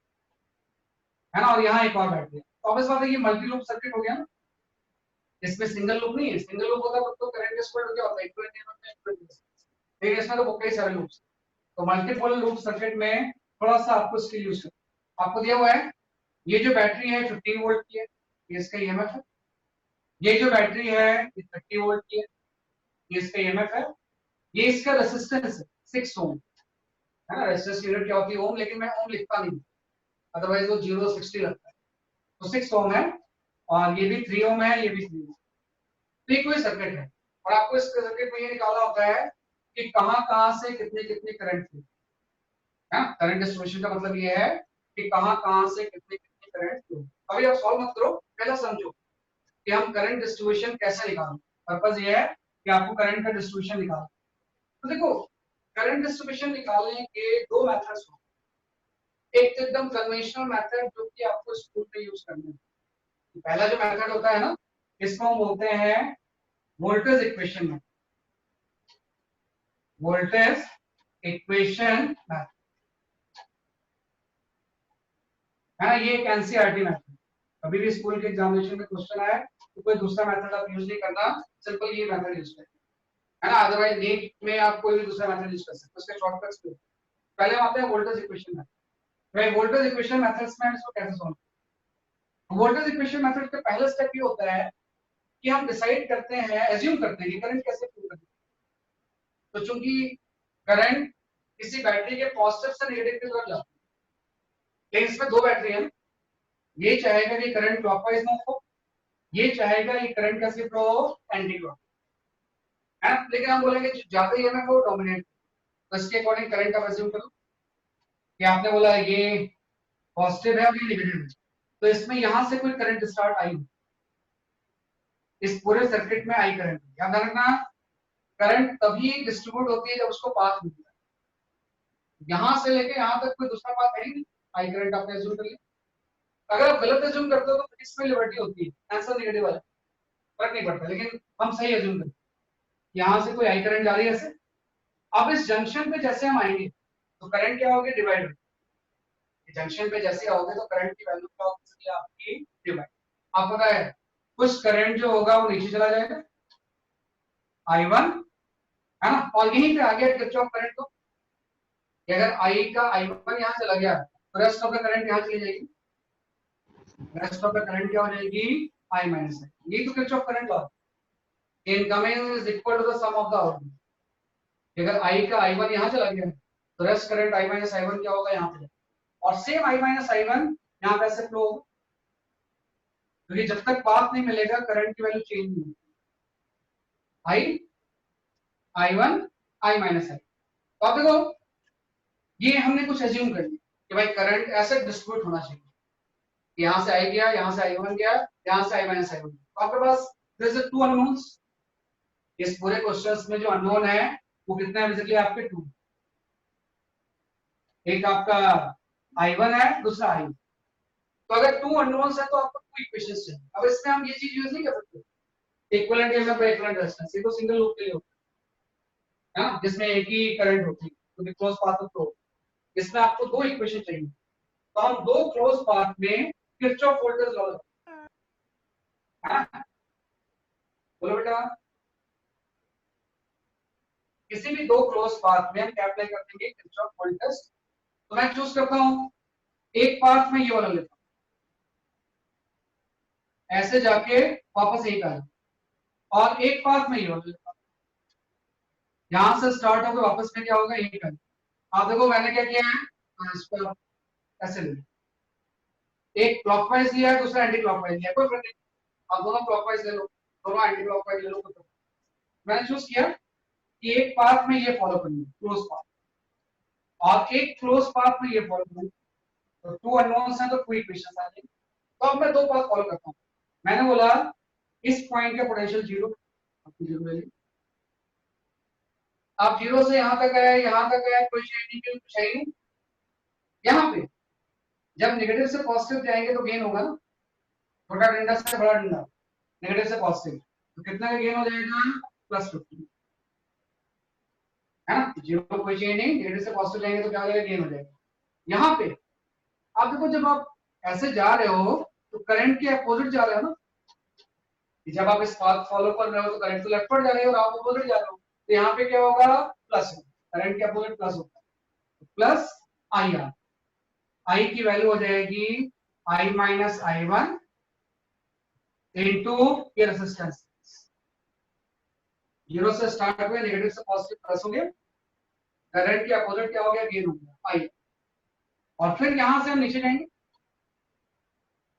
है ना, और यहाँ एक और बैटरी। तो ऑब्वियस बात है ये मल्टी लूप सर्किट हो गया ना, इसमें सिंगल लूप नहीं है, सिंगल लूप होता तो करंट स्क्वायर हो गया होता है, लेकिन इसमें तो कई सारे लूप्स। तो मल्टीपल लूप सर्किट में थोड़ा सा आपको स्किल यूज करना। आपको दिया हुआ है ये जो बैटरी है 15 वोल्ट की है, ये इसका ईएमएफ है, ये जो बैटरी है ये 30 वोल्ट की है, ये इसका ईएमएफ है, ये इसका रेजिस्टेंस है 6 ओम है ना, रेजिस्टेंस यूनिट क्या होती है ओम, लेकिन मैं ओम लिखता नहीं, अदरवाइज वो 060 लगता है, तो 6 ओम है, और ये भी 3 ओम है, ये भी 3 ओम। तो ये कोई सर्किट है, और आपको इस सर्किट में ये निकालना होता है कि कहां कहां से कितने कितने करंट फ्लो है। करंट डिस्ट्रीब्यूशन का मतलब ये है कि कहां कहां से कितने कितने करंट फ्लो। अभी आप सॉल्व मत करो, पहले समझो कि हम करंट डिस्ट्रीब्यूशन कैसे निकालें। पर्पस ये है कि आपको करंट का डिस्ट्रीब्यूशन निकालना। तो देखो करंट डिस्ट्रीब्यूशन निकालने के दो मेथड्स होते हैं, एक तो एकदम कन्वेंशनल मेथड जो कि आपको स्कूल में यूज करना है। पहला जो मेथड होता है ना, इसको हम बोलते हैं voltage equation method, voltage equation method है ना, ये एक एनसीईआरटी मेथड। कभी भी स्कूल के एग्जामिनेशन में क्वेश्चन आए तो कोई दूसरा मेथड आप यूज नहीं करना, सिंपल ये मेथड यूज करना है ना, अदरवाइज नीट में आप कोई भी दूसरा मेथड यूज कर सकते हो, उसके शॉर्टकट्स पे। पहले हम आते हैं वोल्टेज इक्वेशन मेथड। भाई वोल्टेज इक्वेशन मेथड्स में हम इसको कैसे सॉल्व करें। वोल्टेज इक्वेशन मेथड का पहला स्टेप ये होता है कि हम डिसाइड करते हैं, एज्यूम करते हैं कि करंट कैसे फ्लो करता है। तो चूंकि करंट किसी बैटरी के पॉजिटिव से नेगेटिव की तरफ जाता है, लेकिन इसमें दो बैटरी है, ये चाहेगा कि करंट क्लॉकवाइज मूव हो, ये चाहेगा कि करंट कैसे फ्लो हो एंटी क्लॉक है, लेकिन हम बोलेंगे ज्यादा ईएमएफ हो डोमिनेट, तो इसके अकॉर्डिंग करंट का एज्यूम करो कि आपने बोला ये पॉजिटिव है और ये नेगेटिव है, तो इसमें यहां से कोई करंट स्टार्ट आई, इस पूरे सर्किट में आई करंट। याद रखना करंट तभी डिस्ट्रीब्यूट होती है जब उसको पाथ मिलता है, यहां से लेके यहां तक कोई दूसरा पाथ है ही नहीं, आई करंट आपने एज्यूम कर लिया। अगर आप गलत एज्यूम करते हो तो इसमें लिबर्टी होती है, आंसर नेगेटिव वाला फर्क नहीं पड़ता, लेकिन हम सही एज्यूम करते हैं यहां से कोई आई करंट जा रही है ऐसे। अब इस जंक्शन पे जैसे हम आएंगे तो करंट क्या होगी, डिवाइड। जंक्शन पे जैसे आओगे तो करंट की वैल्यू क्या होगी आपकी, डिवाइड। आपको पता है कुछ करंट जो होगा वो नीचे चला जाएगा I1 है ना, और यहीं पे आ गया किरचॉफ करंट। तो अगर I का I1 यहाँ चला गया तो रेस्ट ऑफ द करंट यहाँ चली जाएगी, रेस्ट ऑफ द करंट क्या हो जाएगी I माइनस I। ये तो Kirchhoff current law, incoming is equal to the sum of the outgoing. अगर I का I1 यहाँ चला गया तो rest current I minus I1 क्या होगा यहाँ पे, और सेम I माइनस I1 यहाँ पे ऐसे फ्लो होगा, क्योंकि जब तक पाथ नहीं मिलेगा करंट की वैल्यू चेंज नहीं होगी, I1 I माइनस I। तो आप देखो ये हमने कुछ एज्यूम कर लिया कि भाई करंट ऐसे डिस्ट्रीब्यूट होना चाहिए, यहां से I गया, यहां से I1 गया, यहां से I माइनस I1। तो आपके पास देयर इज टू अननोन्स, इस पूरे क्वेश्चंस में जो अननोन है वो कितने हैं, बेसिकली आपके टू, एक आपका I1 है, दूसरा I। तो अगर टू अननोन्स है तो आपको टू इक्वेशंस चाहिए। अब इसमें हम ये चीज यूज नहीं कर सकते इक्विवेलेंट ईएमएफ इक्विवेलेंट रेजिस्टेंस, ये तो सिंगल लूप के लिए होता है ना, जिसमें एक ही करंट होती है तो क्लोज पाथ ऑफ फ्लो। इसमें आपको दो इक्वेशन चाहिए, तो हम दो क्लोज पाथ में किरचॉफ वोल्टेज लॉ है, बोलो बेटा। किसी भी दो क्लोज पाथ में हम क्या अप्लाई कर देंगे, किरचॉफ वोल्टेज। तो मैं चूज करता हूं एक पाथ में ये वाला लेता हूं, ऐसे जाके वापस एक आ, और एक पाथ में ये वाला लेता हूं, यहां से स्टार्ट होकर वापस में क्या होगा एक आ। आप देखो मैंने क्या किया है, इसको आप ऐसे ले लो, एक क्लॉकवाइज लिया है दूसरा एंटी क्लॉकवाइज लिया है, कोई फर्क नहीं, आप दोनों क्लॉकवाइज ले लो दोनों एंटी क्लॉकवाइज ले लो, कोई फर्क नहीं। मैंने चूज किया कि एक पाथ में ये फॉलो करनी है क्लोज पाथ और एक क्लोज पाथ में ये फॉलो करनी है, तो टू अननोन्स हैं तो टू इक्वेशंस आ जाएंगे। तो अब मैं दो पाथ फॉलो करता हूँ। मैंने बोला इस पॉइंट का पोटेंशियल जीरो, जीरो ले ली, आप जीरो से यहां तक आए, यहां तक आए, कोई चेंज नहीं, कुछ है ही नहीं। यहाँ पे जब नेगेटिव से पॉजिटिव जाएंगे तो गेन होगा ना, छोटा डंडा से बड़ा डंडा, नेगेटिव से पॉजिटिव, तो कितना का गेन हो जाएगा +50, है ना, जीरो कोई चेंज नहीं, नेगेटिव से पॉजिटिव जाएंगे तो क्या हो जाएगा गेन हो जाएगा। यहाँ पे आप देखो जब आप ऐसे जा रहे हो तो करंट के अपोजिट जा रहे हो ना, जब आप इस पाथ फॉलो कर रहे हो तो करंट तो लेफ्टवर्ड जा रही है और आप अपोजिट जा रहे हो, तो यहाँ पे क्या होगा प्लस, करंट के अपोजिट प्लस होता है, प्लस आई आर, आई की वैल्यू हो जाएगी आई माइनस आई वन इंटू ये रेजिस्टेंस, जीरो से स्टार्ट हुए नेगेटिव से पॉजिटिव प्लस हो गया, करंट के अपोजिट क्या हो गया गेन हो गया आई, और फिर यहां से हम नीचे जाएंगे,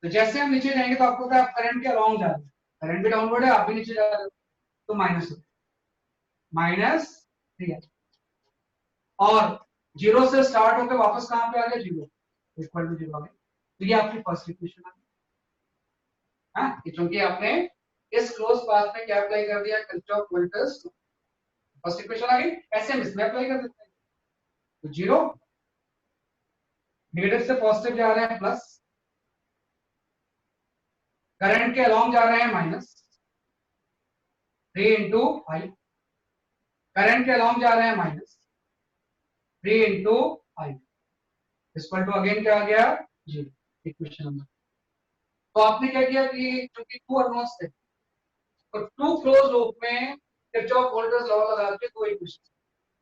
तो जैसे हम नीचे जाएंगे तो आपको क्या करंट के अलोंग जा रहे हैं, करंट भी डाउनवर्ड है आप भी नीचे जा रहे हो, तो माइनस माइनस, ठीक है, और जीरो से स्टार्ट होकर वापस कहां पे आ गया जीरो, इक्वल टू जीरो आ गया, तो ये आपकी फर्स्ट इक्वेशन आ गई, हाँ, क्योंकि आपने इस क्लोज पाथ में क्या अप्लाई कर दिया किरचॉफ वोल्टेज, फर्स्ट इक्वेशन आ गई, ऐसे हम इसमें अप्लाई कर देते हैं, तो जीरो नेगेटिव से पॉजिटिव जा रहे हैं प्लस, करंट के अलोंग जा रहे हैं माइनस 3 इंटू आई, करंट के अलोंग जा रहे हैं minus 3 into I, equal to again क्या आ गया जीरो, इक्वेशन नंबर। तो आपने क्या किया कि क्योंकि टू अननोन्स थे तो टू क्लोज लूप में किरचॉफ वोल्टेज लॉ लगा के दो इक्वेशन,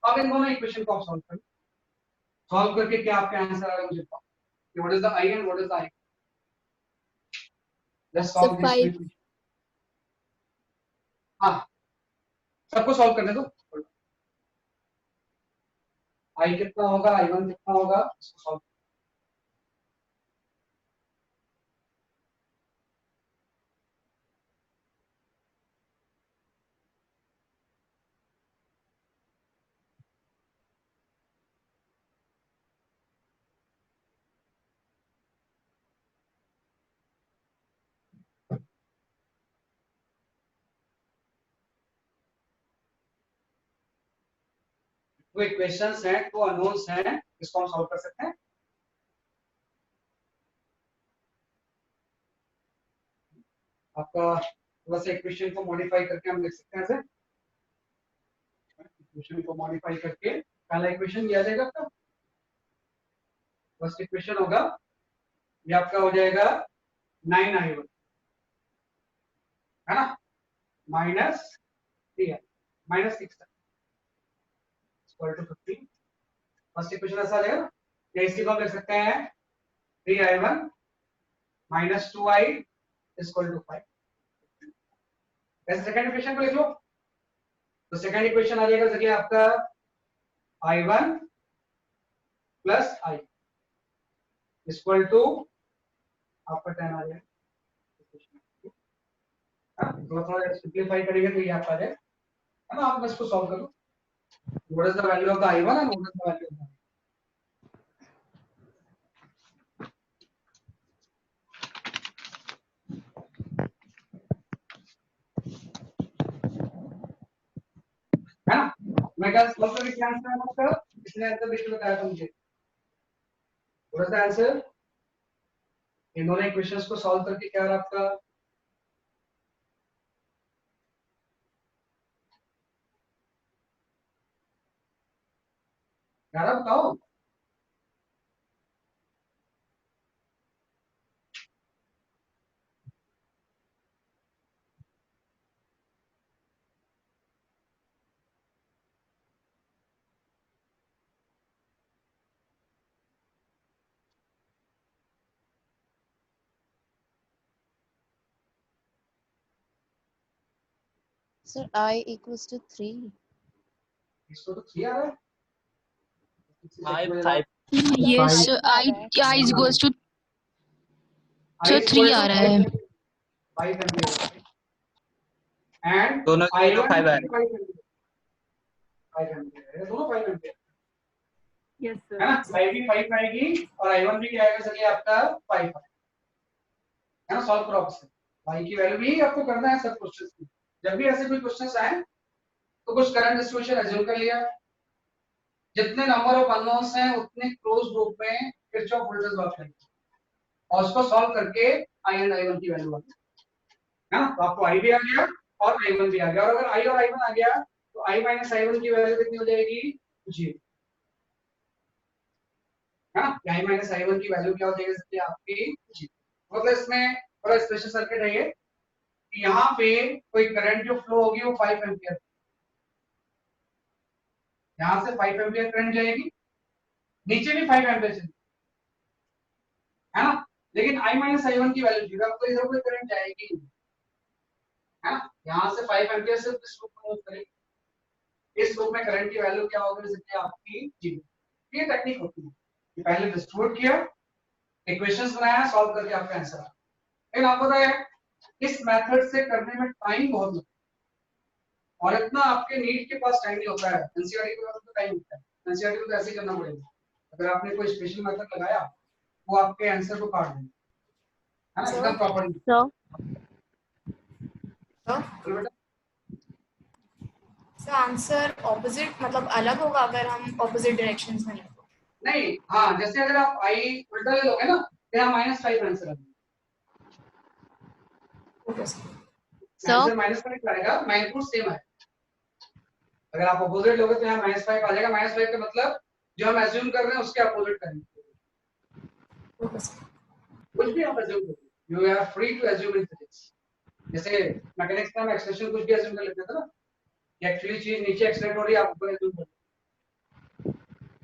अब इन दोनों इक्वेशन को आप सॉल्व करें, सॉल्व करके क्या आपका आंसर आएगा मुझे बताओ, what is the I and what is the I, let's solve this equation. हां सबको सॉल्व करने दो, आई कितना होगा आई वन कितना होगा इसको सॉल्व, वो इक्वेशंस हैं टू अननोन्स हैं, इसको हम सॉल्व कर सकते हैं, आपका थोड़ा सा इक्वेशन को मॉडिफाई करके हम लिख सकते हैं ऐसे, इक्वेशन को मॉडिफाई करके पहला इक्वेशन दिया जाएगा आपका, फर्स्ट इक्वेशन होगा ये आपका हो जाएगा 9i1, है ना, minus 3 minus 6 equal to 15, first equation ऐसा आ जाएगा, या इसी को हम लिख सकते हैं 3i1 minus 2i equal to 5, ऐसे सेकंड इक्वेशन को लिख लो, तो सेकंड इक्वेशन आ जाएगा जरिए आपका i1 plus i equal to आपका 10 आ जाएगा, थोड़ा थोड़ा सिंप्लीफाई करेंगे तो ये आपका आ जाएगा, है ना, आप इसको सॉल्व कर लो, what is the value of the i1 and what is the value of the है ना, मैं क्या सॉल्व करके क्या आंसर है आपका, इसने आंसर देख के बताया था मुझे, व्हाट इज द आंसर, इन दोनों इक्वेशंस को सॉल्व करके क्या आ रहा आपका, यार बताओ, Sir, I equals to 3. इसको तो 3 आ रहा है, 5 5 Yes, five I is goes to I so is 3 equal uh to रहा है. 5 एम्पियर एंड दोनों की वैल्यू I1 5 आ भी रही 5 एम्पियर, 5 एम्पियर है, दोनों 5 एम्पियर Yes, sir. है ना. I भी 5 आएगी और I1 भी क्या आएगा चलिए आपका 5 है ना. सॉल्व करो आपसे y की वैल्यू भी आपको करना है सब क्वेश्चंस में. जब भी ऐसे कोई क्वेश्चंस आए तो कुछ करंट डिस्ट्रीब्यूशन एज्यूम कर लिया, जितने नंबर ऑफ अननोन्स हैं उतने क्लोज लूप में किरचॉफ वोल्टेज लॉ अप्लाई और उसको सॉल्व करके I एंड I1 की वैल्यू आ गई है ना. तो आपको I भी आ गया और I1 भी आ गया, और अगर I और I1 आ गया तो I माइनस I1 की वैल्यू कितनी हो जाएगी 0 है ना. I माइनस I1 की वैल्यू क्या हो जाएगी इसलिए आपकी 0. मतलब इसमें थोड़ा स्पेशल सर्किट है ये, यहाँ पे कोई करंट जो फ्लो होगी वो 5 एम्पियर, यहाँ से 5 एम्पियर करंट जाएगी, नीचे भी 5 एम्पियर चलेगी है ना. लेकिन I माइनस I1 की वैल्यू 0, तो इधर कोई करंट जाएगी नहीं है ना. यहाँ से 5 एम्पियर से इस लूप में मूव करेगी, इस लूप में करंट की वैल्यू क्या होगी इसलिए आपकी 0. ये टेक्निक होती है कि पहले डिस्ट्रीब्यूट किया, इक्वेशंस बनाया, सॉल्व करके आपका आंसर आ. लेकिन आपको पता है इस मेथड से करने में टाइम बहुत लगता है और इतना आपके नीट के पास टाइम नहीं होता है. एनसीईआरटी के पास तो टाइम होता है, एनसीईआरटी को तो ऐसे ही करना पड़ेगा. अगर आपने कोई स्पेशल मेथड लगाया वो आपके आंसर को काट देगा है ना, एकदम properly. So, so answer opposite मतलब अलग होगा अगर हम opposite directions में लें. नहीं, हाँ, जैसे अगर आप आई उल्टा ले लोगे ना तो यहाँ -5 आंसर आएगा. Okay, sir. आंसर -5 आएगा, मैग्नीट्यूड सेम है. अगर आप अपोजिट लोगे तो यहाँ -5 आ जाएगा. -5 का मतलब जो हम एज्यूम कर रहे हैं उसके अपोजिट करेंगे. Okay, sir. कुछ भी आप एज्यूम करो, you are free to assume in physics. जैसे मैकेनिक्स में हम एक्सप्रेशन कुछ भी एज्यूम कर लेते थे ना, ये एक्चुअली चीज नीचे एक्सलेट हो रही है, आप ऊपर एज्यूम कर लो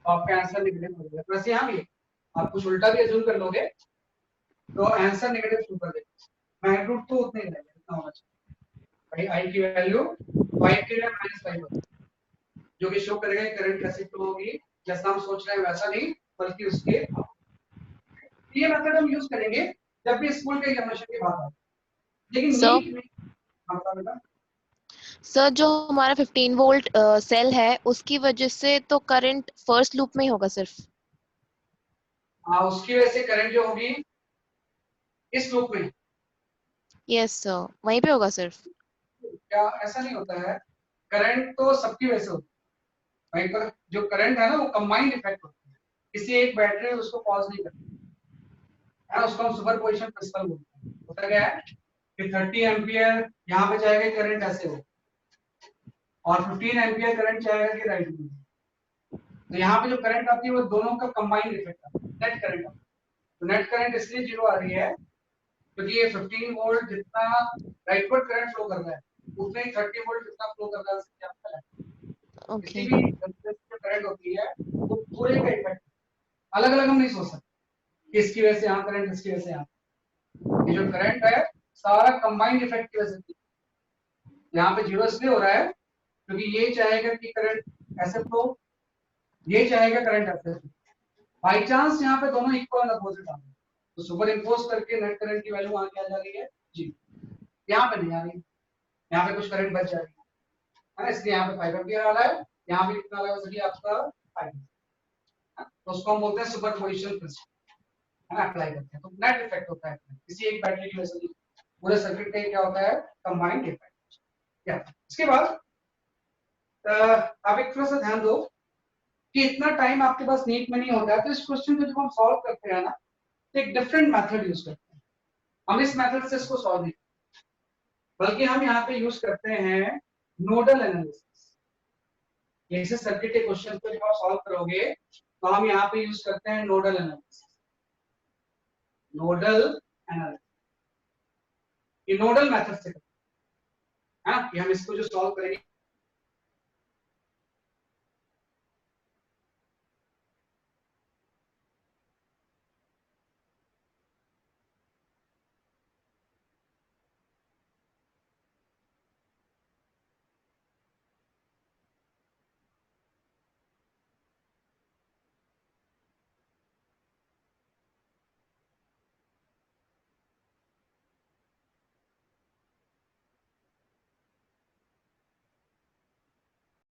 तो आपका आंसर नेगेटिव हो जाएगा. वैसे यहाँ भी आप कुछ उल्टा भी एज्यूम कर लोगे तो आंसर नेगेटिव शो कर देगा. मैग्नीट्यूड तो उतना ही रहेगा, इतना होना चाहिए. भाई आई की वैल्यू 5 के लिए -5 होगा, जो कि शो करेगा करंट कैसे फ्लो होगी. जैसा हम सोच रहे हैं वैसा नहीं, बल्कि उसके ये मेथड हम यूज करेंगे जब भी स्कूल के एग्जामिनेशन की बात आए. लेकिन Sir? नीट में हम बता बेटा. सर जो हमारा 15 वोल्ट सेल है उसकी वजह से तो करंट फर्स्ट लूप में ही होगा सिर्फ. हाँ, उसकी वजह से करंट जो होगी इस लूप में. यस सर, वहीं पे होगा सिर्फ. क्या ऐसा नहीं होता है, करंट तो सबकी वजह से होता है. वहीं पर जो करंट है ना वो कंबाइंड इफेक्ट होता है, किसी एक बैटरी उसको पॉज नहीं करती है ना. उसको हम सुपरपोजिशन प्रिंसिपल बोलते हैं. होता क्या है कि 30 एम्पियर यहाँ पे जाएगा करंट ऐसे हो, और 15 एम्पियर करंट जाएगा कि राइट में. तो यहाँ पे जो करंट आती है वो दोनों का कंबाइंड इफेक्ट आता है, नेट करंट आता है. तो नेट करंट इसलिए 0 आ रही है क्योंकि ये 15 वोल्ट जितना राइटवर्ड करंट फ्लो कर रहा है उतने ही 30 वोल्ट जितना फ्लो कर रहा है उससे क्या फर्क है. ओके. किसी भी जो करंट होती है वो पूरे का इफेक्ट अलग अलग हम नहीं सोच सकते, इसकी वजह से यहाँ करंट, इसकी वजह से यहाँ. ये जो करंट है सारा कंबाइंड इफेक्ट की वजह से. यहाँ पे 0 इसलिए हो रहा है क्योंकि ये चाहेगा कि करंट ऐसे फ्लो, ये चाहेगा करंट ऐसे फ्लो. बाई चांस यहाँ पे दोनों इक्वल अपोजिट आ रहे हैं तो सुपर इम्पोज करके नेट करंट की वैल्यू वहां क्या जा रही है 0. यहाँ पे नहीं आ रही, यहाँ पे कुछ करंट बच जा रही है ना. इसलिए यहाँ पे 5 एम्पियर आ रहा है, यहाँ भी कितना आ रहा है चलिए आपका 5. तो उसको हम बोलते हैं सुपरपोजिशन प्रिंसिपल है ना, अप्लाई करते हैं तो नेट इफेक्ट होता है. किसी एक बैटरी की वजह से पूरे सर्किट का क्या होता है कंबाइंड इफेक्ट. क्या इसके बाद आप एक थोड़ा सा ध्यान दो कि इतना टाइम आपके पास नीट में नहीं होता है, तो इस क्वेश्चन को जब हम सॉल्व करते हैं ना तो एक डिफरेंट मेथड यूज करते हैं. हम इस मेथड से इसको सॉल्व नहीं, बल्कि हम यहाँ पे यूज करते हैं नोडल एनालिसिस. जैसे सर्किट के क्वेश्चन को जब आप सॉल्व करोगे तो हम यहाँ पे यूज करते हैं नोडल एनालिसिस. नोडल एनालिसिस ये नोडल मेथड से करते हैं कि हम इसको जो सॉल्व करेंगे